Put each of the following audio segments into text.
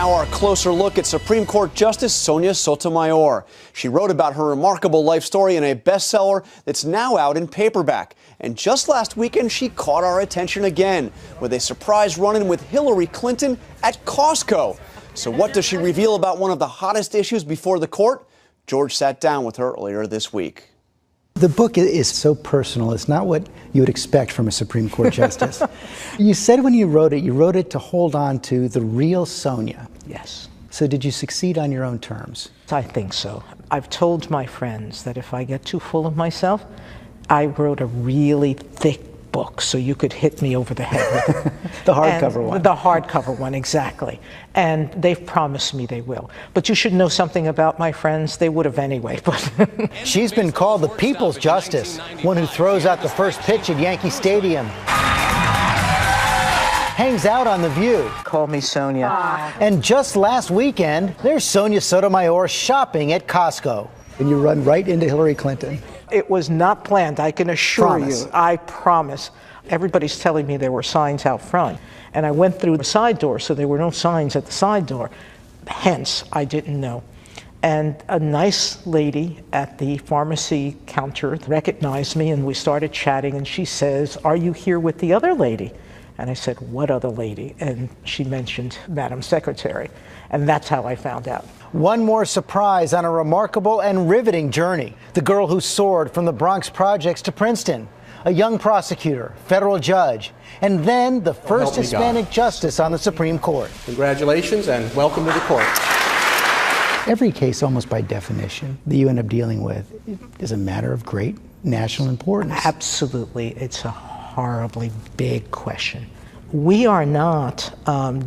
Now our closer look at Supreme Court Justice Sonia Sotomayor. She wrote about her remarkable life story in a bestseller that's now out in paperback. And just last weekend, she caught our attention again with a surprise run-in with Hillary Clinton at Costco. So what does she reveal about one of the hottest issues before the court? George sat down with her earlier this week. The book is so personal. It's not what you would expect from a Supreme Court justice. You said when you wrote it to hold on to the real Sonia. Yes. So did you succeed on your own terms? I think so. I've told my friends that if I get too full of myself, I wrote a really thick book so you could hit me over the head with it. The hardcover one. The hardcover one, exactly. And they've promised me they will. But you should know something about my friends. They would have anyway. But she's been called the People's Justice, one who throws out the first pitch at Yankee Stadium, hangs out on The View. Call me Sonia. And just last weekend, there's Sonia Sotomayor shopping at Costco. And you run right into Hillary Clinton. It was not planned, I can assure you. I promise. Everybody's telling me there were signs out front. And I went through the side door, so there were no signs at the side door. Hence, I didn't know. And a nice lady at the pharmacy counter recognized me, and we started chatting, and she says, "Are you here with the other lady?" And I said, "What other lady?" And she mentioned Madam Secretary. And that's how I found out. One more surprise on a remarkable and riveting journey. The girl who soared from the Bronx projects to Princeton. A young prosecutor, federal judge, and then the first Hispanic justice on the Supreme Court. Congratulations and welcome to the court. Every case, almost by definition, that you end up dealing with is a matter of great national importance. Absolutely. It's a horribly big question. We are not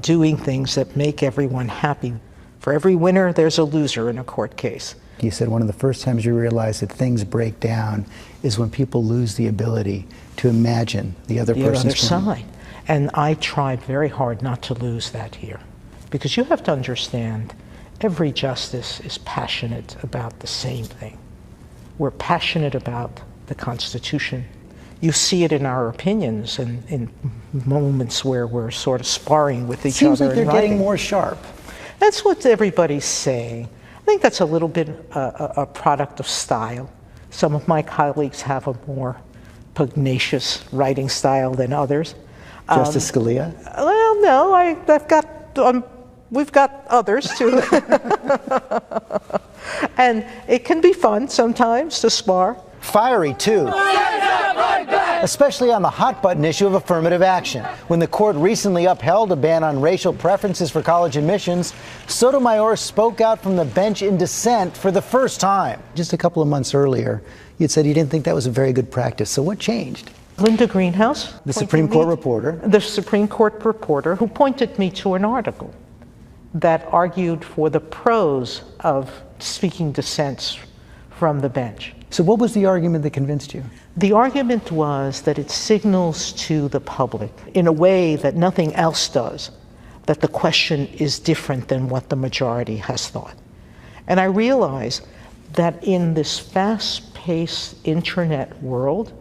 doing things that make everyone happy. For every winner, there's a loser in a court case. You said one of the first times you realize that things break down is when people lose the ability to imagine the other person's side. And I tried very hard not to lose that here. Because you have to understand, every justice is passionate about the same thing. We're passionate about the Constitution. You see it in our opinions and in moments where we're sort of sparring with each other. Seems like they're getting more sharp. That's what everybody's saying. I think that's a little bit a product of style. Some of my colleagues have a more pugnacious writing style than others. Justice Scalia? Well, no, we've got others too. And it can be fun sometimes to spar. Fiery too. Especially on the hot-button issue of affirmative action. When the court recently upheld a ban on racial preferences for college admissions, Sotomayor spoke out from the bench in dissent for the first time. Just a couple of months earlier, you'd said you didn't think that was a very good practice. So what changed? Linda Greenhouse, the Supreme Court reporter. The Supreme Court reporter who pointed me to an article that argued for the pros of speaking dissents from the bench. So what was the argument that convinced you? The argument was that it signals to the public, in a way that nothing else does, that the question is different than what the majority has thought. And I realize that in this fast-paced internet world,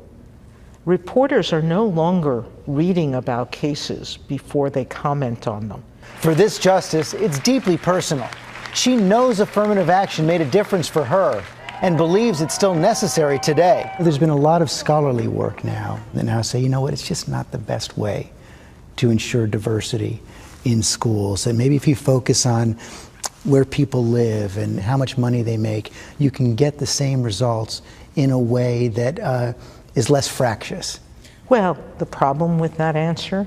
reporters are no longer reading about cases before they comment on them. For this justice, it's deeply personal. She knows affirmative action made a difference for her, and believes it's still necessary today. There's been a lot of scholarly work now that now say, you know what, it's just not the best way to ensure diversity in schools. And maybe if you focus on where people live and how much money they make, you can get the same results in a way that is less fractious. Well, the problem with that answer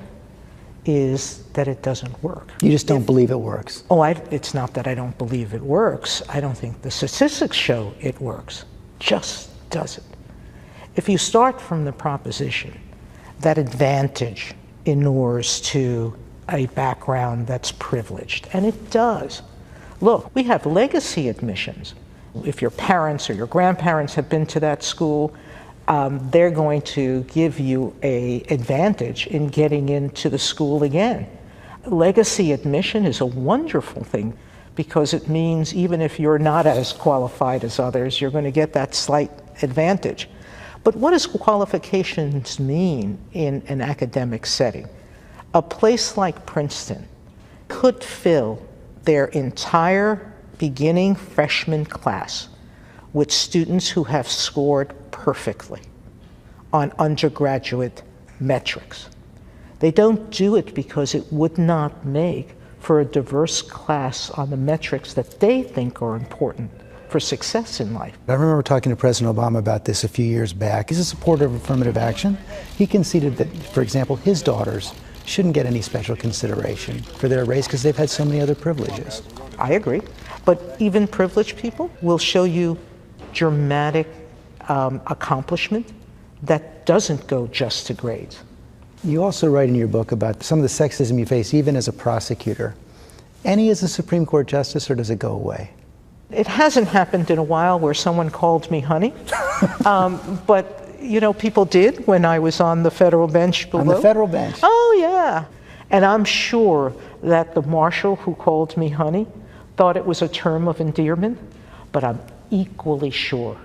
is that it doesn't work. You just don't believe it works? Oh, it's not that I don't believe it works. I don't think the statistics show it works. Just doesn't. If you start from the proposition that advantage inures to a background that's privileged, and it does. Look, we have legacy admissions. If your parents or your grandparents have been to that school, they're going to give you an advantage in getting into the school again. Legacy admission is a wonderful thing because it means even if you're not as qualified as others, you're going to get that slight advantage. But what does qualifications mean in an academic setting? A place like Princeton could fill their entire beginning freshman class with students who have scored perfectly on undergraduate metrics. They don't do it because it would not make for a diverse class on the metrics that they think are important for success in life. I remember talking to President Obama about this a few years back. He's a supporter of affirmative action. He conceded that, for example, his daughters shouldn't get any special consideration for their race because they've had so many other privileges. I agree. But even privileged people will show you dramatic accomplishment that doesn't go just to grades. You also write in your book about some of the sexism you face even as a prosecutor. Any as a Supreme Court justice, or does it go away? It hasn't happened in a while where someone called me honey, but you know, people did when I was on the federal bench below. On the federal bench? Oh, yeah. And I'm sure that the marshal who called me honey thought it was a term of endearment, but I'm equally sure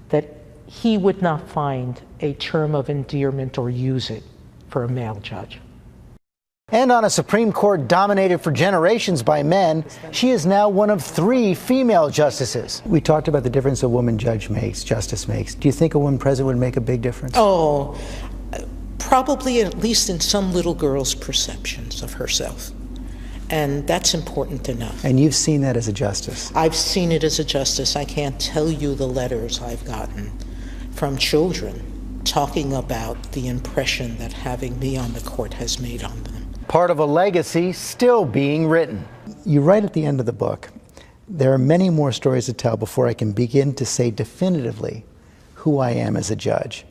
that he would not find a term of endearment or use it for a male judge. And on a Supreme Court dominated for generations by men, she is now one of 3 female justices. We talked about the difference a woman justice makes. Do you think a woman president would make a big difference? Oh, probably at least in some little girl's perceptions of herself. And that's important enough. And you've seen that as a justice? I've seen it as a justice. I can't tell you the letters I've gotten from children talking about the impression that having me on the court has made on them. Part of a legacy still being written. You write at the end of the book, there are many more stories to tell before I can begin to say definitively who I am as a judge.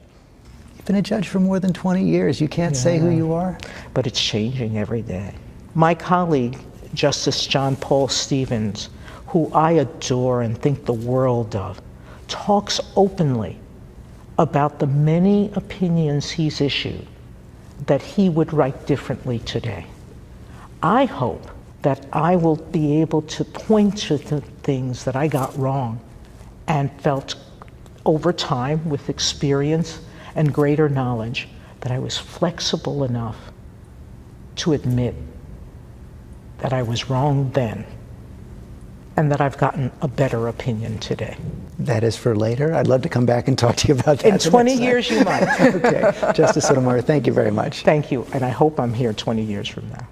You've been a judge for more than 20 years. You can't say who you are? But it's changing every day. My colleague, Justice John Paul Stevens, who I adore and think the world of, talks openly about the many opinions he's issued that he would write differently today. I hope that I will be able to point to the things that I got wrong and felt over time with experience and greater knowledge that I was flexible enough to admit that I was wrong then and that I've gotten a better opinion today. That is for later. I'd love to come back and talk to you about that. In 20 years, you might. Okay. Justice Sotomayor, thank you very much. Thank you, and I hope I'm here 20 years from now.